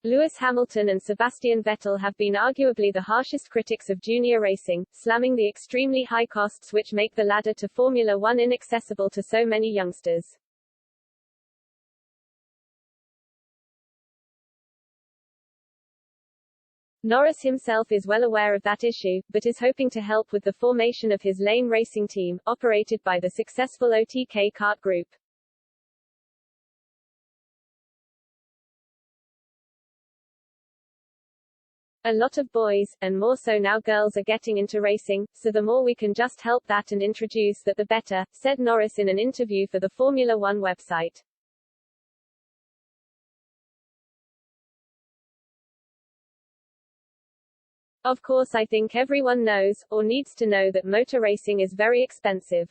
Lewis Hamilton and Sebastian Vettel have been arguably the harshest critics of junior racing, slamming the extremely high costs which make the ladder to Formula One inaccessible to so many youngsters. Norris himself is well aware of that issue, but is hoping to help with the formation of his lane racing team, operated by the successful OTK Kart Group. A lot of boys, and more so now girls, are getting into racing, so the more we can just help that and introduce that the better, said Norris in an interview for the Formula One website. Of course, I think everyone knows, or needs to know, that motor racing is very expensive.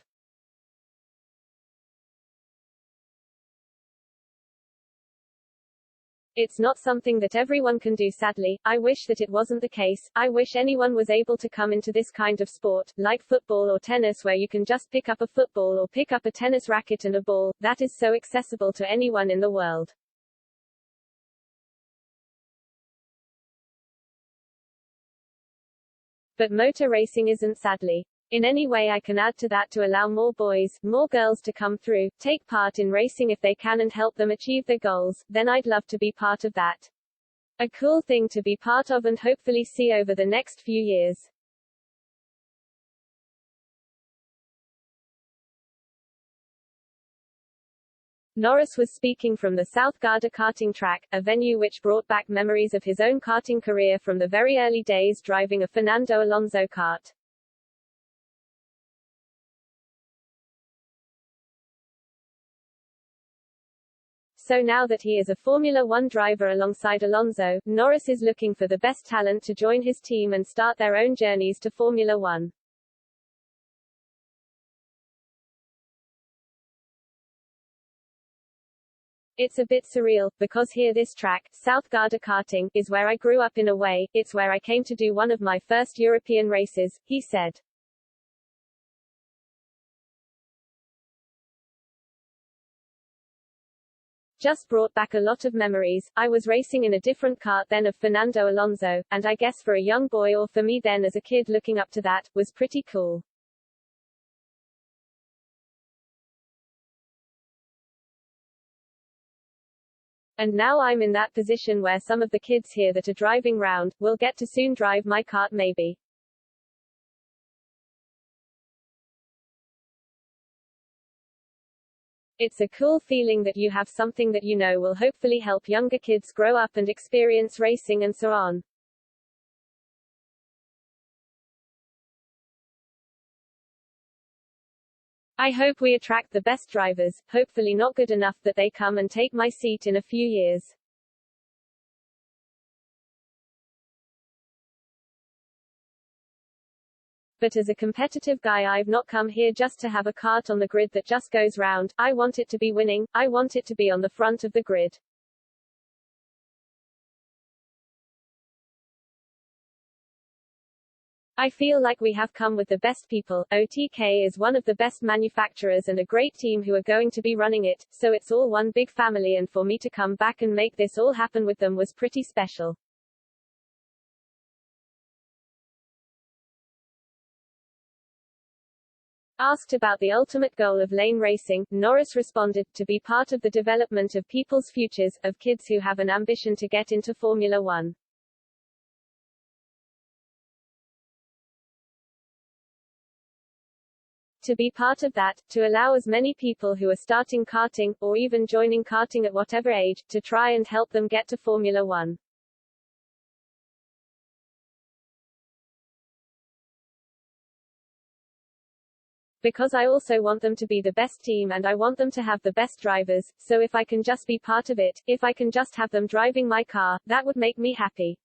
It's not something that everyone can do, sadly. I wish that it wasn't the case. I wish anyone was able to come into this kind of sport, like football or tennis, where you can just pick up a football or pick up a tennis racket and a ball. That is so accessible to anyone in the world. But motor racing isn't, sadly. In any way I can add to that to allow more boys, more girls to come through, take part in racing if they can, and help them achieve their goals, then I'd love to be part of that. A cool thing to be part of and hopefully see over the next few years. Norris was speaking from the South Garda karting track, a venue which brought back memories of his own karting career from the very early days driving a Fernando Alonso kart. So now that he is a Formula One driver alongside Alonso, Norris is looking for the best talent to join his team and start their own journeys to Formula One. It's a bit surreal, because here, this track, South Garda karting, is where I grew up in a way. It's where I came to do one of my first European races, he said. Just brought back a lot of memories. I was racing in a different kart then of Fernando Alonso, and I guess for a young boy, or for me then as a kid looking up to that, was pretty cool. And now I'm in that position where some of the kids here that are driving round, will get to soon drive my kart maybe. It's a cool feeling that you have something that you know will hopefully help younger kids grow up and experience racing and so on. I hope we attract the best drivers, hopefully not good enough that they come and take my seat in a few years. But as a competitive guy, I've not come here just to have a kart on the grid that just goes round. I want it to be winning. I want it to be on the front of the grid. I feel like we have come with the best people. OTK is one of the best manufacturers and a great team who are going to be running it, so it's all one big family, and for me to come back and make this all happen with them was pretty special. Asked about the ultimate goal of lane racing, Norris responded, to be part of the development of people's futures, of kids who have an ambition to get into Formula One. To be part of that, to allow as many people who are starting karting, or even joining karting at whatever age, to try and help them get to Formula One. Because I also want them to be the best team and I want them to have the best drivers, so if I can just be part of it, if I can just have them driving my car, that would make me happy.